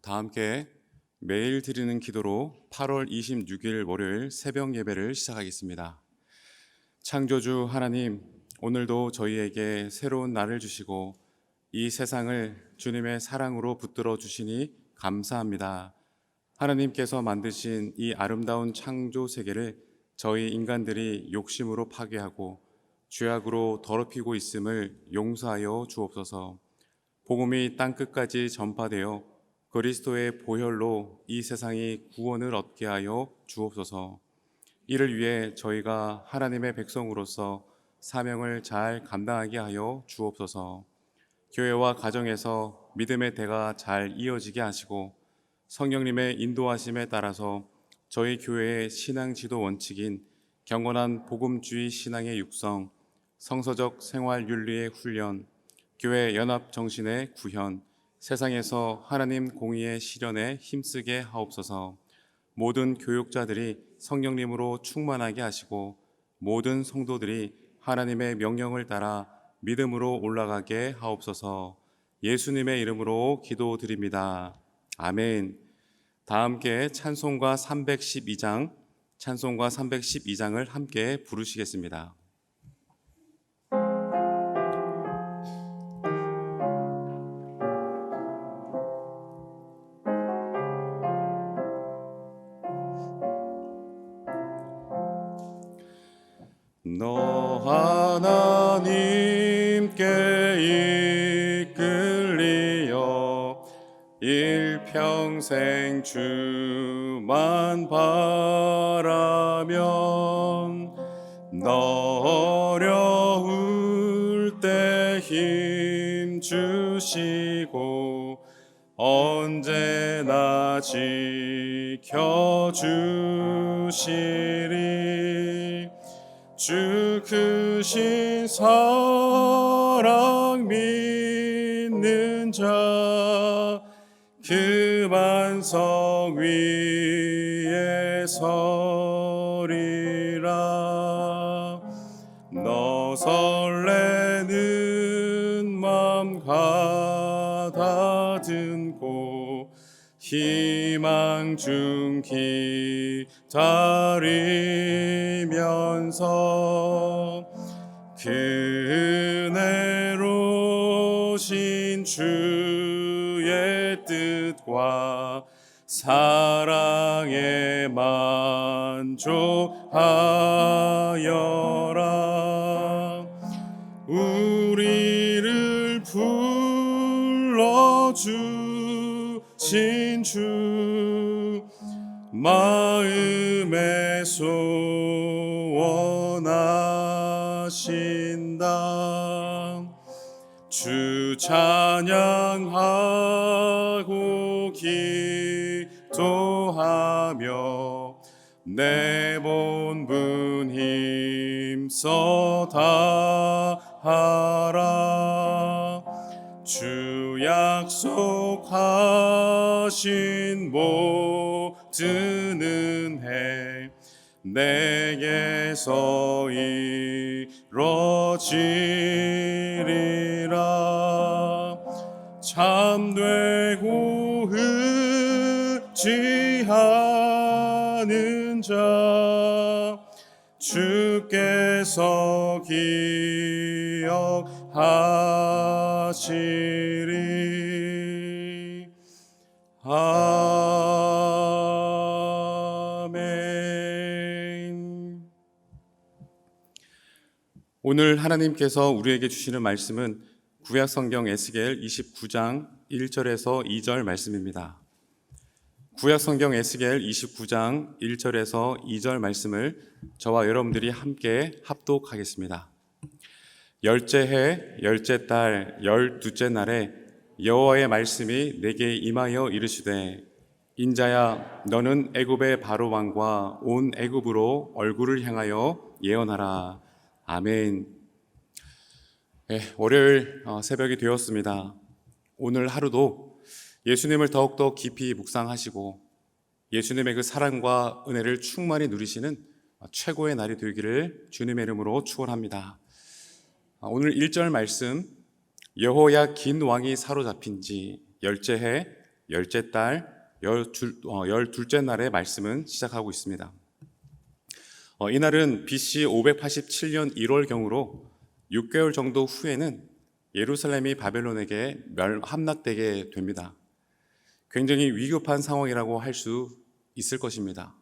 다 함께 매일 드리는 기도로 8월 26일 월요일 새벽 예배를 시작하겠습니다. 창조주 하나님, 오늘도 저희에게 새로운 날을 주시고 이 세상을 주님의 사랑으로 붙들어 주시니 감사합니다. 하나님께서 만드신 이 아름다운 창조 세계를 저희 인간들이 욕심으로 파괴하고 죄악으로 더럽히고 있음을 용서하여 주옵소서. 복음이 땅끝까지 전파되어 그리스도의 보혈로 이 세상이 구원을 얻게 하여 주옵소서. 이를 위해 저희가 하나님의 백성으로서 사명을 잘 감당하게 하여 주옵소서. 교회와 가정에서 믿음의 대가 잘 이어지게 하시고 성령님의 인도하심에 따라서 저희 교회의 신앙 지도 원칙인 경건한 복음주의 신앙의 육성, 성서적 생활 윤리의 훈련, 교회 연합 정신의 구현, 세상에서 하나님 공의의 실현에 힘쓰게 하옵소서. 모든 교육자들이 성령님으로 충만하게 하시고 모든 성도들이 하나님의 명령을 따라 믿음으로 올라가게 하옵소서. 예수님의 이름으로 기도드립니다. 아멘. 다 함께 찬송가 312장을 함께 부르시겠습니다. 너 하나님께 이끌리어 일평생 주만 바라면 너 어려울 때 힘 주시고 언제나 지켜주시리. 주 크신 사랑 믿는 자 그 반석 위에 서리라. 너 설레는 맘 가다듬고 희망 중 기다리면서 그 은혜로 신 주의 뜻과 사랑에 만족하여라. 우리를 불러주신 주 마음에 소원하신다. 주 찬양하고 기도하며 내 본분 힘써 다하라. 주 약속하신 모든 은혜 내게서 이뤄지리라. 참되고 의지하는 자 주께서 기억하시리. 아멘. 오늘 하나님께서 우리에게 주시는 말씀은 구약성경 에스겔 29장 1절에서 2절 말씀입니다. 구약성경 에스겔 29장 1절에서 2절 말씀을 저와 여러분들이 함께 합독하겠습니다. 열째 해, 열째 달, 12째 날에 여호와의 말씀이 내게 임하여 이르시되, 인자야, 너는 애굽의 바로 왕과 온 애굽으로 얼굴을 향하여 예언하라. 아멘. 월요일 새벽이 되었습니다. 오늘 하루도 예수님을 더욱더 깊이 묵상하시고 예수님의 그 사랑과 은혜를 충만히 누리시는 최고의 날이 되기를 주님의 이름으로 축원합니다. 오늘 1절 말씀, 여호야긴 왕이 사로잡힌 지 열째 해 열째 달 열둘째 날의 말씀은 시작하고 있습니다. 이날은 BC 587년 1월경으로 6개월 정도 후에는 예루살렘이 바벨론에게 함락되게 됩니다. 굉장히 위급한 상황이라고 할 수 있을 것입니다.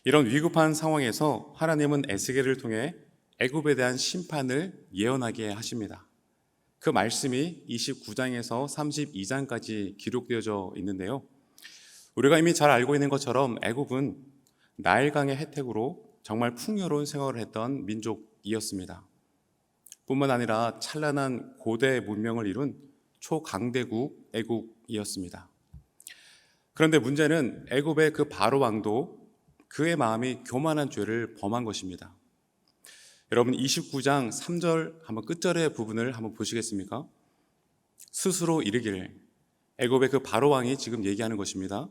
이런 위급한 상황에서 하나님은 에스겔을 통해 애굽에 대한 심판을 예언하게 하십니다. 그 말씀이 29장에서 32장까지 기록되어져 있는데요. 우리가 이미 잘 알고 있는 것처럼 애굽은 나일강의 혜택으로 정말 풍요로운 생활을 했던 민족이었습니다. 뿐만 아니라 찬란한 고대 문명을 이룬 초강대국 애굽이었습니다. 그런데 문제는 애굽의 그 바로 왕도 그의 마음이 교만한 죄를 범한 것입니다. 여러분 29장 3절 한번 끝절의 부분을 한번 보시겠습니까? 스스로 이르기를, 애굽의 그 바로 왕이 지금 얘기하는 것입니다.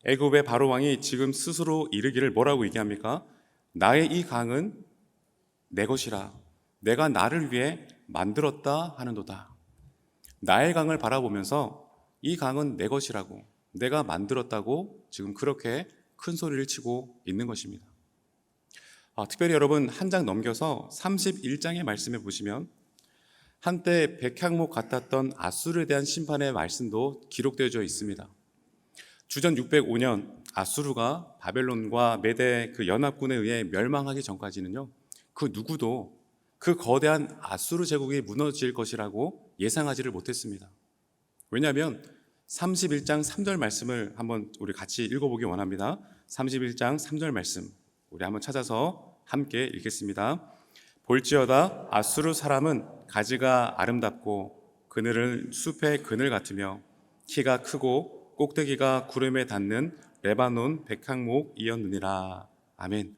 애굽의 바로 왕이 지금 스스로 이르기를 뭐라고 얘기합니까? 나의 이 강은 내 것이라, 내가 나를 위해 만들었다 하는도다. 나의 강을 바라보면서 이 강은 내 것이라고, 내가 만들었다고 지금 그렇게 큰 소리를 치고 있는 것입니다. 특별히 여러분 한 장 넘겨서 31장의 말씀에 보시면 한때 백향목 같았던 아수르에 대한 심판의 말씀도 기록되어져 있습니다. 주전 605년 아수르가 바벨론과 메대 그 연합군에 의해 멸망하기 전까지는요, 그 누구도 그 거대한 아수르 제국이 무너질 것이라고 예상하지를 못했습니다. 왜냐하면 31장 3절 말씀을 한번 우리 같이 읽어보기 원합니다. 31장 3절 말씀 우리 한번 찾아서 함께 읽겠습니다. 볼지어다 아수르 사람은 가지가 아름답고 그늘은 숲의 그늘 같으며 키가 크고 꼭대기가 구름에 닿는 레바논 백향목이었느니라. 아멘.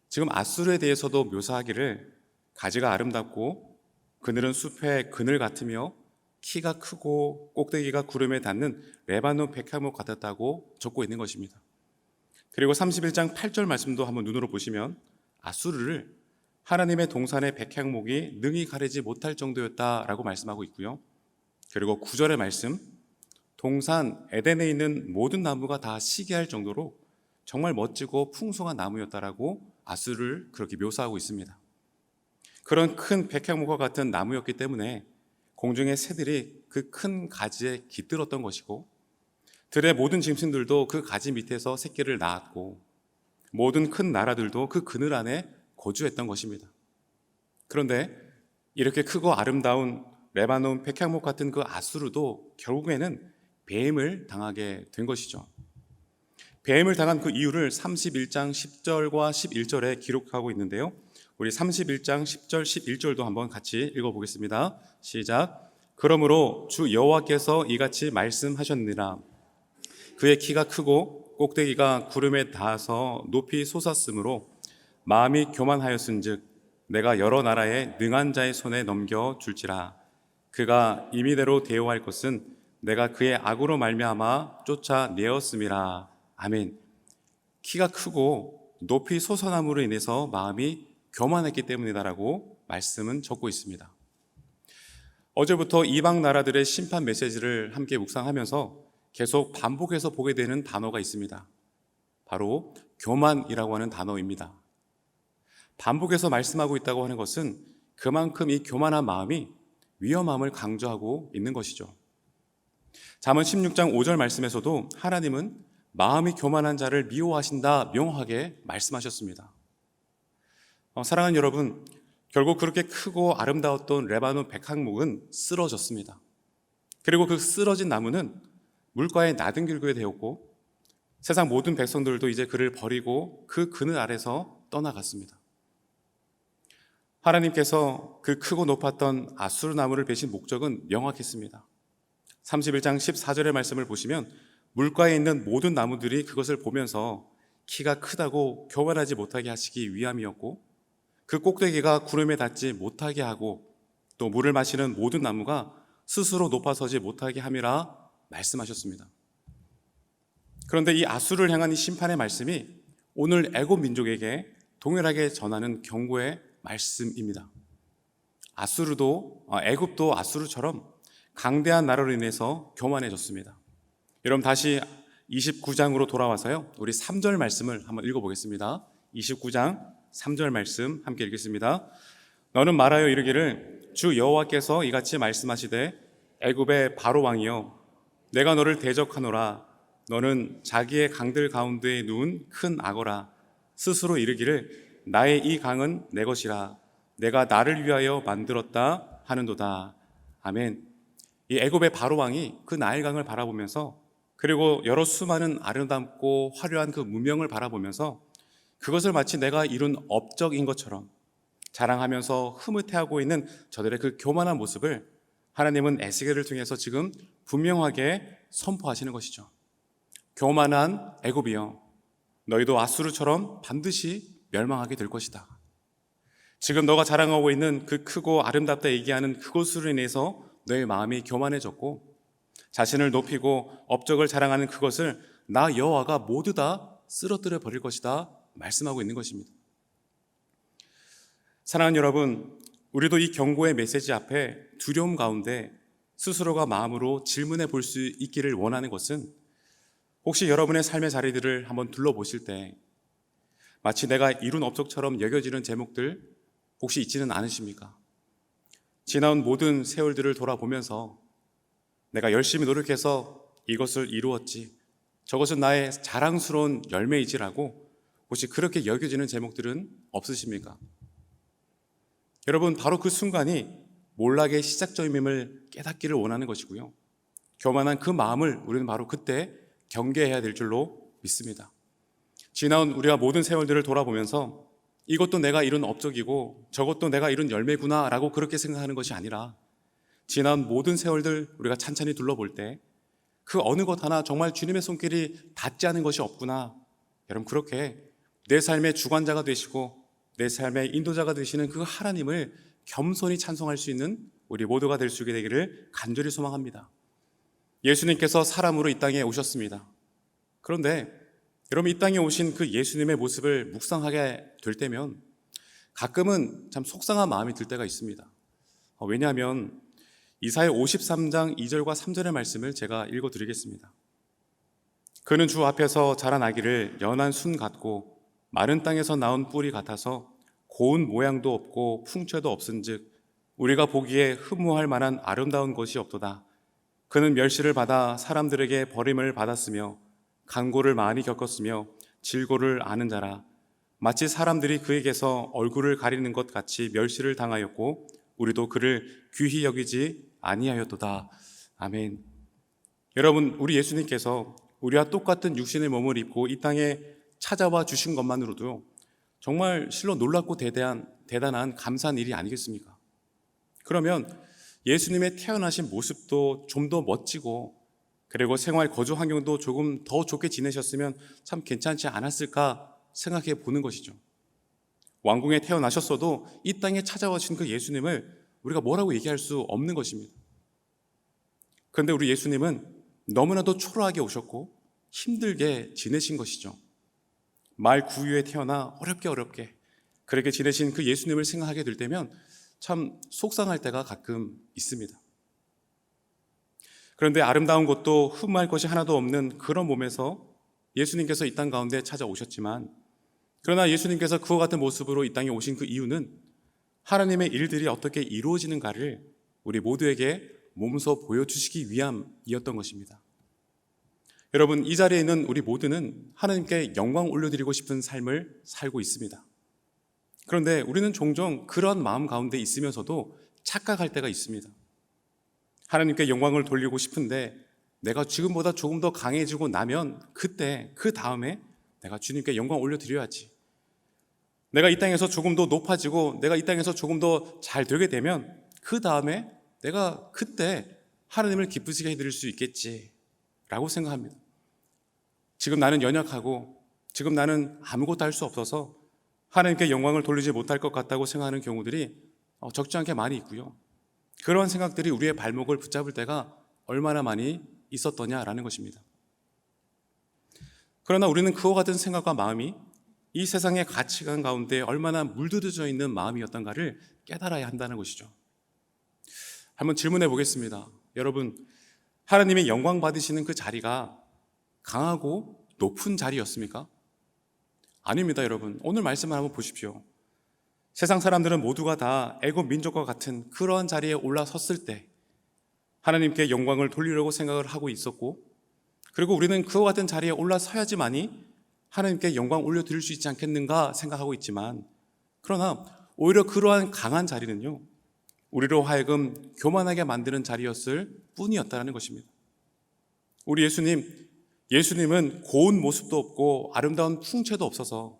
지금 아수르에 대해서도 묘사하기를 가지가 아름답고 그늘은 숲의 그늘 같으며 키가 크고 꼭대기가 구름에 닿는 레바논 백향목 같았다고 적고 있는 것입니다. 그리고 31장 8절 말씀도 한번 눈으로 보시면 아수르를 하나님의 동산의 백향목이 능히 가리지 못할 정도였다라고 말씀하고 있고요. 그리고 9절의 말씀, 동산 에덴에 있는 모든 나무가 다 시기할 정도로 정말 멋지고 풍성한 나무였다라고 아수르를 그렇게 묘사하고 있습니다. 그런 큰 백향목과 같은 나무였기 때문에 공중의 새들이 그 큰 가지에 깃들었던 것이고, 들의 모든 짐승들도 그 가지 밑에서 새끼를 낳았고, 모든 큰 나라들도 그 그늘 안에 거주했던 것입니다. 그런데 이렇게 크고 아름다운 레바논 백향목 같은 그 아수르도 결국에는 배임을 당하게 된 것이죠. 배임을 당한 그 이유를 31장 10절과 11절에 기록하고 있는데요. 우리 31장 10절 11절도 한번 같이 읽어보겠습니다. 시작. 그러므로 주 여호와께서 이같이 말씀하셨느니라. 그의 키가 크고 꼭대기가 구름에 닿아서 높이 솟았으므로 마음이 교만하였은즉 내가 여러 나라의 능한 자의 손에 넘겨줄지라. 그가 임의대로 대우할 것은 내가 그의 악으로 말미암아 쫓아내었음이라. 아멘. 키가 크고 높이 솟아남으로 인해서 마음이 교만했기 때문이다라고 말씀은 적고 있습니다. 어제부터 이방 나라들의 심판 메시지를 함께 묵상하면서 계속 반복해서 보게 되는 단어가 있습니다. 바로 교만이라고 하는 단어입니다. 반복해서 말씀하고 있다고 하는 것은 그만큼 이 교만한 마음이 위험함을 강조하고 있는 것이죠. 잠언 16장 5절 말씀에서도 하나님은 마음이 교만한 자를 미워하신다 명확하게 말씀하셨습니다. 사랑하는 여러분, 결국 그렇게 크고 아름다웠던 레바논 백향목은 쓰러졌습니다. 그리고 그 쓰러진 나무는 물가에 나등길게 되었고 세상 모든 백성들도 이제 그를 버리고 그 그늘 아래서 떠나갔습니다. 하나님께서 그 크고 높았던 아수르 나무를 베신 목적은 명확했습니다. 31장 14절의 말씀을 보시면 물가에 있는 모든 나무들이 그것을 보면서 키가 크다고 교만하지 못하게 하시기 위함이었고, 그 꼭대기가 구름에 닿지 못하게 하고, 또 물을 마시는 모든 나무가 스스로 높아서지 못하게 함이라 말씀하셨습니다. 그런데 이 아수르를 향한 이 심판의 말씀이 오늘 애굽 민족에게 동일하게 전하는 경고의 말씀입니다. 애굽도 아수르처럼 강대한 나라로 인해서 교만해졌습니다. 여러분 다시 29장으로 돌아와서요. 우리 3절 말씀을 한번 읽어보겠습니다. 29장 3절 말씀 함께 읽겠습니다. 너는 말하여 이르기를 주 여호와께서 이같이 말씀하시되 애굽의 바로 왕이여 내가 너를 대적하노라. 너는 자기의 강들 가운데에 누운 큰 악어라. 스스로 이르기를 나의 이 강은 내 것이라. 내가 나를 위하여 만들었다 하는도다. 아멘. 이 애굽의 바로 왕이 그 나일강을 바라보면서 그리고 여러 수많은 아름답고 화려한 그 문명을 바라보면서 그것을 마치 내가 이룬 업적인 것처럼 자랑하면서 흐뭇해하고 있는 저들의 그 교만한 모습을 하나님은 에스겔을 통해서 지금 분명하게 선포하시는 것이죠. 교만한 애굽이여, 너희도 아수르처럼 반드시 멸망하게 될 것이다. 지금 너가 자랑하고 있는 그 크고 아름답다 얘기하는 그것으로 인해서 너의 마음이 교만해졌고 자신을 높이고 업적을 자랑하는 그것을 나 여호와가 모두 다 쓰러뜨려 버릴 것이다 말씀하고 있는 것입니다. 사랑하는 여러분, 우리도 이 경고의 메시지 앞에 두려움 가운데 스스로가 마음으로 질문해 볼 수 있기를 원하는 것은 혹시 여러분의 삶의 자리들을 한번 둘러보실 때 마치 내가 이룬 업적처럼 여겨지는 제목들 혹시 있지는 않으십니까? 지나온 모든 세월들을 돌아보면서 내가 열심히 노력해서 이것을 이루었지, 저것은 나의 자랑스러운 열매이지라고 혹시 그렇게 여겨지는 제목들은 없으십니까? 여러분, 바로 그 순간이 몰락의 시작점임을 깨닫기를 원하는 것이고요. 교만한 그 마음을 우리는 바로 그때 경계해야 될 줄로 믿습니다. 지나온 우리가 모든 세월들을 돌아보면서 이것도 내가 이룬 업적이고 저것도 내가 이룬 열매구나 라고 그렇게 생각하는 것이 아니라 지난 모든 세월들 우리가 찬찬히 둘러볼 때 그 어느 것 하나 정말 주님의 손길이 닿지 않은 것이 없구나. 여러분, 그렇게 내 삶의 주관자가 되시고 내 삶의 인도자가 되시는 그 하나님을 겸손히 찬송할 수 있는 우리 모두가 될 수 있게 되기를 간절히 소망합니다. 예수님께서 사람으로 이 땅에 오셨습니다. 그런데 여러분, 이 땅에 오신 그 예수님의 모습을 묵상하게 될 때면 가끔은 참 속상한 마음이 들 때가 있습니다. 왜냐하면 이사야 53장 2절과 3절의 말씀을 제가 읽어드리겠습니다. 그는 주 앞에서 자라나기를 연한 순 같고 마른 땅에서 나온 뿌리 같아서 고운 모양도 없고 풍채도 없은즉 우리가 보기에 흠모할 만한 아름다운 것이 없도다. 그는 멸시를 받아 사람들에게 버림을 받았으며 간고를 많이 겪었으며 질고를 아는 자라. 마치 사람들이 그에게서 얼굴을 가리는 것 같이 멸시를 당하였고 우리도 그를 귀히 여기지 아니하였도다. 아멘. 여러분, 우리 예수님께서 우리와 똑같은 육신의 몸을 입고 이 땅에 찾아와 주신 것만으로도 정말 실로 놀랍고 대단한 감사한 일이 아니겠습니까? 그러면 예수님의 태어나신 모습도 좀 더 멋지고 그리고 생활 거주 환경도 조금 더 좋게 지내셨으면 참 괜찮지 않았을까 생각해 보는 것이죠. 왕궁에 태어나셨어도 이 땅에 찾아와 주신 그 예수님을 우리가 뭐라고 얘기할 수 없는 것입니다. 그런데 우리 예수님은 너무나도 초라하게 오셨고 힘들게 지내신 것이죠. 말 구유에 태어나 어렵게 그렇게 지내신 그 예수님을 생각하게 될 때면 참 속상할 때가 가끔 있습니다. 그런데 아름다운 것도 흠모할 것이 하나도 없는 그런 몸에서 예수님께서 이 땅 가운데 찾아오셨지만, 그러나 예수님께서 그와 같은 모습으로 이 땅에 오신 그 이유는 하나님의 일들이 어떻게 이루어지는가를 우리 모두에게 몸소 보여주시기 위함이었던 것입니다. 여러분, 이 자리에 있는 우리 모두는 하나님께 영광 올려드리고 싶은 삶을 살고 있습니다. 그런데 우리는 종종 그런 마음 가운데 있으면서도 착각할 때가 있습니다. 하나님께 영광을 돌리고 싶은데 내가 지금보다 조금 더 강해지고 나면 그때 그 다음에 내가 주님께 영광 올려드려야지. 내가 이 땅에서 조금 더 높아지고 내가 이 땅에서 조금 더 잘 되게 되면 그 다음에 내가 그때 하나님을 기쁘시게 해드릴 수 있겠지 라고 생각합니다. 지금 나는 연약하고 지금 나는 아무것도 할 수 없어서 하나님께 영광을 돌리지 못할 것 같다고 생각하는 경우들이 적지 않게 많이 있고요. 그런 생각들이 우리의 발목을 붙잡을 때가 얼마나 많이 있었더냐라는 것입니다. 그러나 우리는 그와 같은 생각과 마음이 이 세상의 가치관 가운데 얼마나 물들어져 있는 마음이었던가를 깨달아야 한다는 것이죠. 한번 질문해 보겠습니다. 여러분, 하나님의 영광 받으시는 그 자리가 강하고 높은 자리였습니까? 아닙니다, 여러분. 오늘 말씀을 한번 보십시오. 세상 사람들은 모두가 다 애굽 민족과 같은 그러한 자리에 올라섰을 때 하나님께 영광을 돌리려고 생각을 하고 있었고, 그리고 우리는 그와 같은 자리에 올라서야지만이 하나님께 영광 올려드릴 수 있지 않겠는가 생각하고 있지만, 그러나 오히려 그러한 강한 자리는요, 우리로 하여금 교만하게 만드는 자리였을 뿐이었다는 것입니다. 우리 예수님은 고운 모습도 없고 아름다운 풍채도 없어서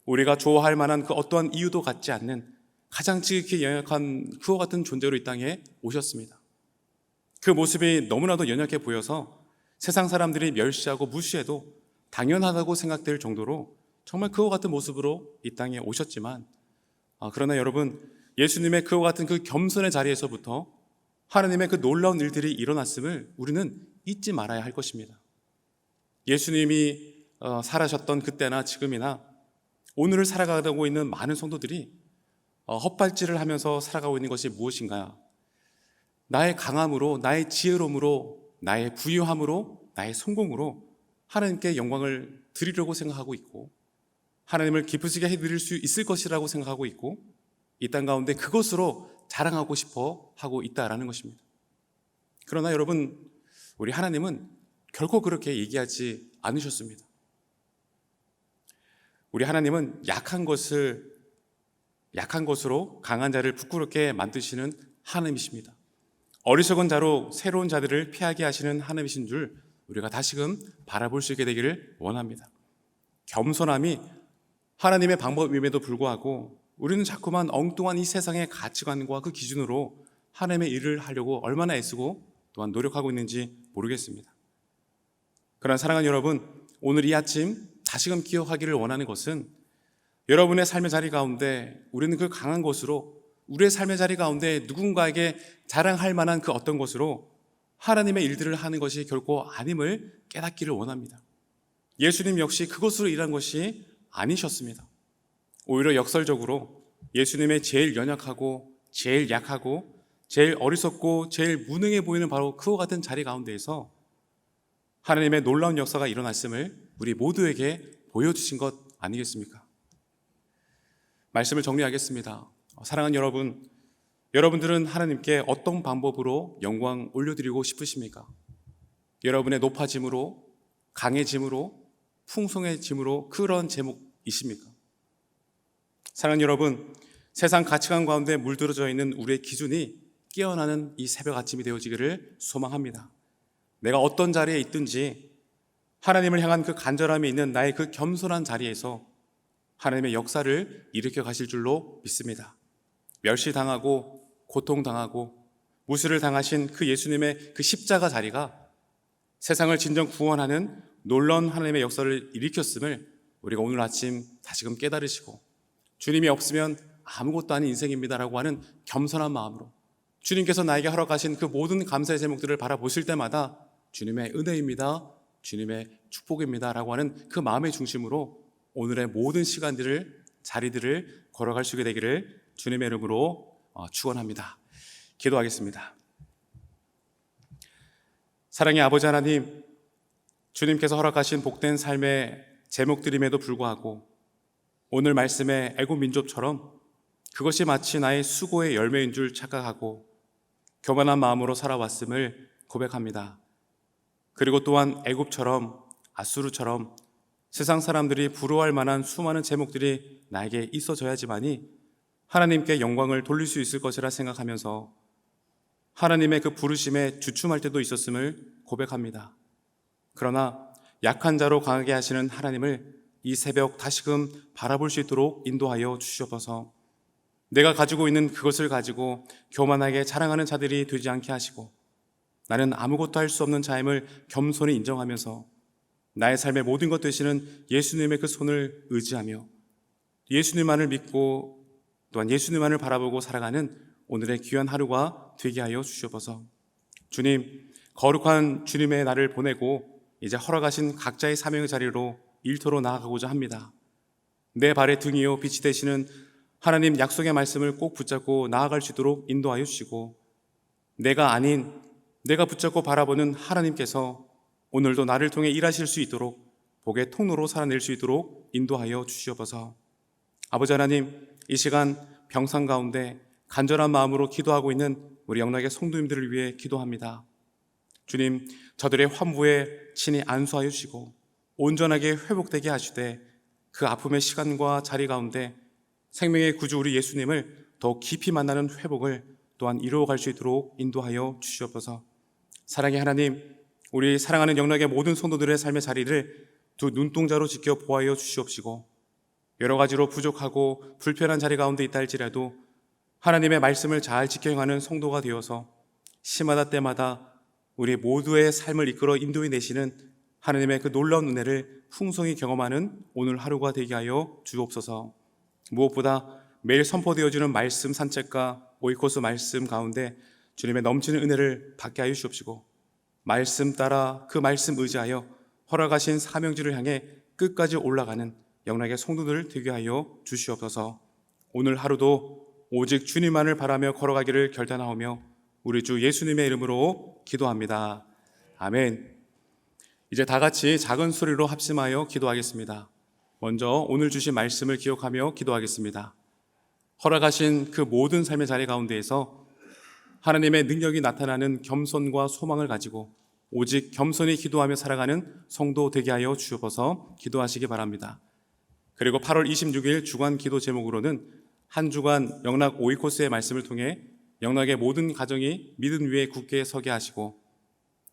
우리가 좋아할 만한 그 어떠한 이유도 갖지 않는 가장 지극히 연약한 그와 같은 존재로 이 땅에 오셨습니다. 그 모습이 너무나도 연약해 보여서 세상 사람들이 멸시하고 무시해도 당연하다고 생각될 정도로 정말 그와 같은 모습으로 이 땅에 오셨지만, 그러나 여러분, 예수님의 그와 같은 그 겸손의 자리에서부터 하나님의 그 놀라운 일들이 일어났음을 우리는 잊지 말아야 할 것입니다. 예수님이 살아셨던 그때나 지금이나 오늘을 살아가고 있는 많은 성도들이 헛발질을 하면서 살아가고 있는 것이 무엇인가? 나의 강함으로, 나의 지혜로움으로, 나의 부유함으로, 나의 성공으로 하나님께 영광을 드리려고 생각하고 있고, 하나님을 기쁘시게 해드릴 수 있을 것이라고 생각하고 있고, 이 땅 가운데 그것으로 자랑하고 싶어 하고 있다라는 것입니다. 그러나 여러분, 우리 하나님은 결코 그렇게 얘기하지 않으셨습니다. 우리 하나님은 약한 것으로 강한 자를 부끄럽게 만드시는 하나님이십니다. 어리석은 자로 새로운 자들을 피하게 하시는 하나님이신 줄 우리가 다시금 바라볼 수 있게 되기를 원합니다. 겸손함이 하나님의 방법임에도 불구하고 우리는 자꾸만 엉뚱한 이 세상의 가치관과 그 기준으로 하나님의 일을 하려고 얼마나 애쓰고 또한 노력하고 있는지 모르겠습니다. 그러나 사랑하는 여러분, 오늘 이 아침 다시금 기억하기를 원하는 것은, 여러분의 삶의 자리 가운데 우리는 그 강한 것으로, 우리의 삶의 자리 가운데 누군가에게 자랑할 만한 그 어떤 것으로 하나님의 일들을 하는 것이 결코 아님을 깨닫기를 원합니다. 예수님 역시 그것으로 일한 것이 아니셨습니다. 오히려 역설적으로 예수님의 제일 연약하고 제일 약하고 제일 어리석고 제일 무능해 보이는 바로 그와 같은 자리 가운데에서 하나님의 놀라운 역사가 일어났음을 우리 모두에게 보여주신 것 아니겠습니까? 말씀을 정리하겠습니다. 사랑하는 여러분, 여러분들은 하나님께 어떤 방법으로 영광 올려드리고 싶으십니까? 여러분의 높아짐으로, 강해짐으로, 풍성해짐으로 그런 제목이십니까? 사랑하는 여러분, 세상 가치관 가운데 물들어져 있는 우리의 기준이 깨어나는 이 새벽 아침이 되어지기를 소망합니다. 내가 어떤 자리에 있든지 하나님을 향한 그 간절함이 있는 나의 그 겸손한 자리에서 하나님의 역사를 일으켜 가실 줄로 믿습니다. 멸시당하고 고통당하고 무시를 당하신 그 예수님의 그 십자가 자리가 세상을 진정 구원하는 놀라운 하나님의 역사를 일으켰음을 우리가 오늘 아침 다시금 깨달으시고, 주님이 없으면 아무것도 아닌 인생입니다라고 하는 겸손한 마음으로 주님께서 나에게 허락하신 그 모든 감사의 제목들을 바라보실 때마다 주님의 은혜입니다, 주님의 축복입니다 라고 하는 그 마음의 중심으로 오늘의 모든 시간들을, 자리들을 걸어갈 수 있게 되기를 주님의 이름으로 축원합니다. 기도하겠습니다. 사랑의 아버지 하나님, 주님께서 허락하신 복된 삶의 제목들임에도 불구하고 오늘 말씀의 애굽 민족처럼 그것이 마치 나의 수고의 열매인 줄 착각하고 교만한 마음으로 살아왔음을 고백합니다. 그리고 또한 애굽처럼, 아수르처럼 세상 사람들이 부러워할 만한 수많은 제목들이 나에게 있어져야지만이 하나님께 영광을 돌릴 수 있을 것이라 생각하면서 하나님의 그 부르심에 주춤할 때도 있었음을 고백합니다. 그러나 약한 자로 강하게 하시는 하나님을 이 새벽 다시금 바라볼 수 있도록 인도하여 주시옵소서. 내가 가지고 있는 그것을 가지고 교만하게 자랑하는 자들이 되지 않게 하시고, 나는 아무것도 할 수 없는 자임을 겸손히 인정하면서 나의 삶의 모든 것 되시는 예수님의 그 손을 의지하며 예수님만을 믿고 또한 예수님만을 바라보고 살아가는 오늘의 귀한 하루가 되게 하여 주시옵소서. 주님, 거룩한 주님의 날을 보내고 이제 허락하신 각자의 사명의 자리로 일터로 나아가고자 합니다. 내 발의 등이요 빛이 되시는 하나님 약속의 말씀을 꼭 붙잡고 나아갈 수 있도록 인도하여 주시고, 내가 아닌 내가 붙잡고 바라보는 하나님께서 오늘도 나를 통해 일하실 수 있도록 복의 통로로 살아낼 수 있도록 인도하여 주시옵소서. 아버지 하나님, 이 시간 병상 가운데 간절한 마음으로 기도하고 있는 우리 영락의 성도님들을 위해 기도합니다. 주님, 저들의 환부에 친히 안수하여 주시고 온전하게 회복되게 하시되 그 아픔의 시간과 자리 가운데 생명의 구주 우리 예수님을 더 깊이 만나는 회복을 또한 이루어갈 수 있도록 인도하여 주시옵소서. 사랑의 하나님, 우리 사랑하는 영락의 모든 성도들의 삶의 자리를 두 눈동자로 지켜 보호하여 주시옵시고 여러 가지로 부족하고 불편한 자리 가운데 있다 할지라도 하나님의 말씀을 잘 지켜 행하는 성도가 되어서 시마다 때마다 우리 모두의 삶을 이끌어 인도해 내시는 하나님의 그 놀라운 은혜를 풍성히 경험하는 오늘 하루가 되게 하여 주옵소서. 무엇보다 매일 선포되어지는 말씀 산책과 오이코스 말씀 가운데 주님의 넘치는 은혜를 받게 하여 주옵시고 말씀 따라 그 말씀 의지하여 허락하신 사명지를 향해 끝까지 올라가는 영락의 성도들 되게 하여 주시옵소서. 오늘 하루도 오직 주님만을 바라며 걸어가기를 결단하오며 우리 주 예수님의 이름으로 기도합니다. 아멘. 이제 다 같이 작은 소리로 합심하여 기도하겠습니다. 먼저 오늘 주신 말씀을 기억하며 기도하겠습니다. 허락하신 그 모든 삶의 자리 가운데에서 하나님의 능력이 나타나는 겸손과 소망을 가지고 오직 겸손히 기도하며 살아가는 성도 되게 하여 주옵소서. 기도하시기 바랍니다. 그리고 8월 26일 주간 기도 제목으로는 한 주간 영락 오이코스의 말씀을 통해 영락의 모든 가정이 믿음 위에 굳게 서게 하시고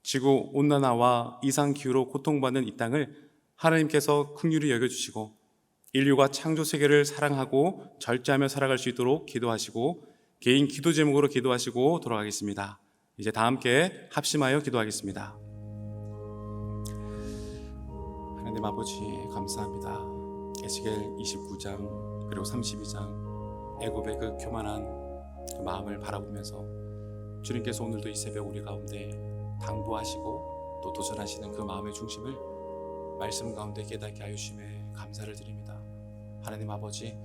지구 온난화와 이상기후로 고통받는 이 땅을 하나님께서 긍휼히 여겨주시고 인류가 창조 세계를 사랑하고 절제하며 살아갈 수 있도록 기도하시고 개인 기도 제목으로 기도하시고 돌아가겠습니다. 이제 다 함께 합심하여 기도하겠습니다. 하나님 아버지 감사합니다. 에스겔 29장 그리고 32장 애굽의 그 교만한 그 마음을 바라보면서 주님께서 오늘도 이 새벽 우리 가운데 당부하시고 또 도전하시는 그 마음의 중심을 말씀 가운데 깨닫게 하여 주심에 감사를 드립니다. 하나님 아버지,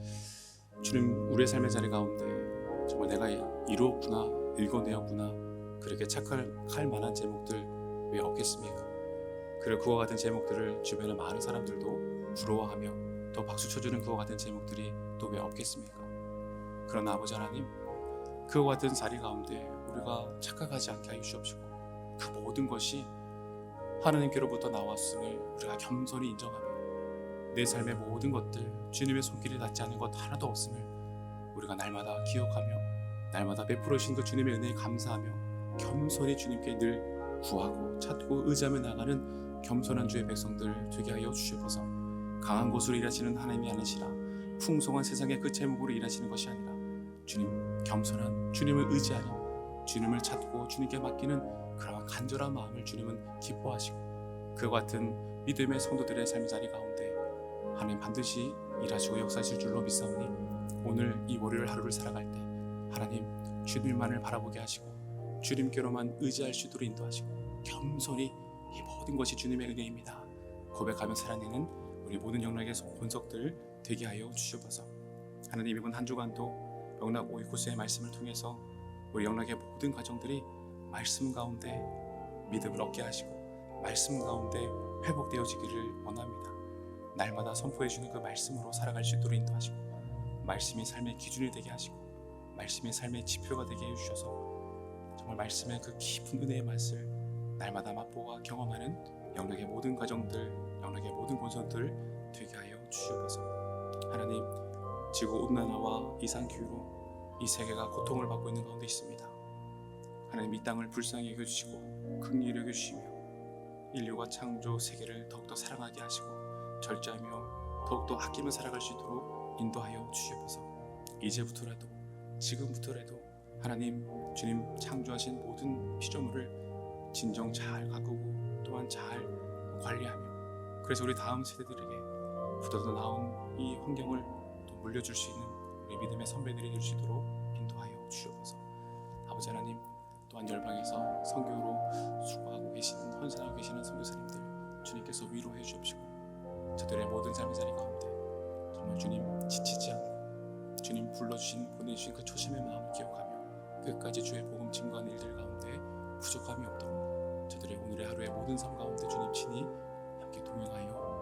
주님 우리의 삶의 자리 가운데 정말 내가 이루었구나, 읽어내었구나 그렇게 착각할 만한 제목들 왜 없겠습니까? 그리고 그와 같은 제목들을 주변의 많은 사람들도 부러워하며 또 박수 쳐주는 그와 같은 제목들이 또 왜 없겠습니까? 그러나 아버지 하나님, 그와 같은 자리 가운데 우리가 착각하지 않게 하여 주옵시고 그 모든 것이 하나님께로부터 나왔음을 우리가 겸손히 인정하며 내 삶의 모든 것들 주님의 손길이 닿지 않은 것 하나도 없음을 우리가 날마다 기억하며 날마다 베풀어 주신 그 주님의 은혜에 감사하며 겸손히 주님께 늘 구하고 찾고 의지하며 나가는 겸손한 주의 백성들 되게 하여 주시옵소서. 강한 곳으로 일하시는 하나님이 아니시라 풍성한 세상의 그 제목으로 일하시는 것이 아니라 주님 겸손한 주님을 의지하여 주님을 찾고 주님께 맡기는 그러한 간절한 마음을 주님은 기뻐하시고 그와 같은 믿음의 성도들의 삶의 자리 가운데 하나님 반드시 일하시고 역사하실 줄로 믿사오니 오늘 이 월요일 하루를 살아갈 때 하나님 주님만을 바라보게 하시고 주님께로만 의지할 수 있도록 인도하시고 겸손히 이 모든 것이 주님의 은혜입니다 고백하며 살아내는 우리 모든 영락의 본석들 되게 하여 주시옵소서. 하나님 이번 한 주간도 영락 오이코스의 말씀을 통해서 우리 영락의 모든 가정들이 말씀 가운데 믿음을 얻게 하시고 말씀 가운데 회복되어지기를 원합니다. 날마다 선포해주는 그 말씀으로 살아갈 수 있도록 인도하시고 말씀이 삶의 기준이 되게 하시고 말씀이 삶의 지표가 되게 해주셔서 정말 말씀의 그 깊은 은혜의 맛을 날마다 맛보아 경험하는 영락의 모든 가정들, 영락의 모든 본선들 되게 하여 주시옵소서. 하나님, 지구 온난화와 이상기후로 이 세계가 고통을 받고 있는 가운데 있습니다. 하나님 이 땅을 불쌍히 여겨주시고 긍휼히 여겨주시며 인류가 창조 세계를 더욱더 사랑하게 하시고 절제하며 더욱더 아끼며 살아갈 수 있도록 인도하여 주시옵소서. 이제부터라도 지금부터라도 하나님 주님 창조하신 모든 피조물을 진정 잘 가꾸고 또한 잘 관리하며 그래서 우리 다음 세대들에게 보다 나은 이 환경을 또 물려줄 수 있는 우리 믿음의 선배들이 될 수 있도록 인도하여 주시옵소서. 아버지 하나님 또한 열방에서 선교로 수고하고 계시는 헌신하고 계시는 선교사님들 주님께서 위로해 주옵시고 저들의 모든 삶의 자리 가운데 정말 주님 지치지 않고 주님 불러주신 보내주신 그 초심의 마음을 기억하며 끝까지 주의 복음 증거하는 일들 가운데 부족함이 없도록 저들의 오늘의 하루의 모든 삶 가운데 주님 친히 함께 동행하여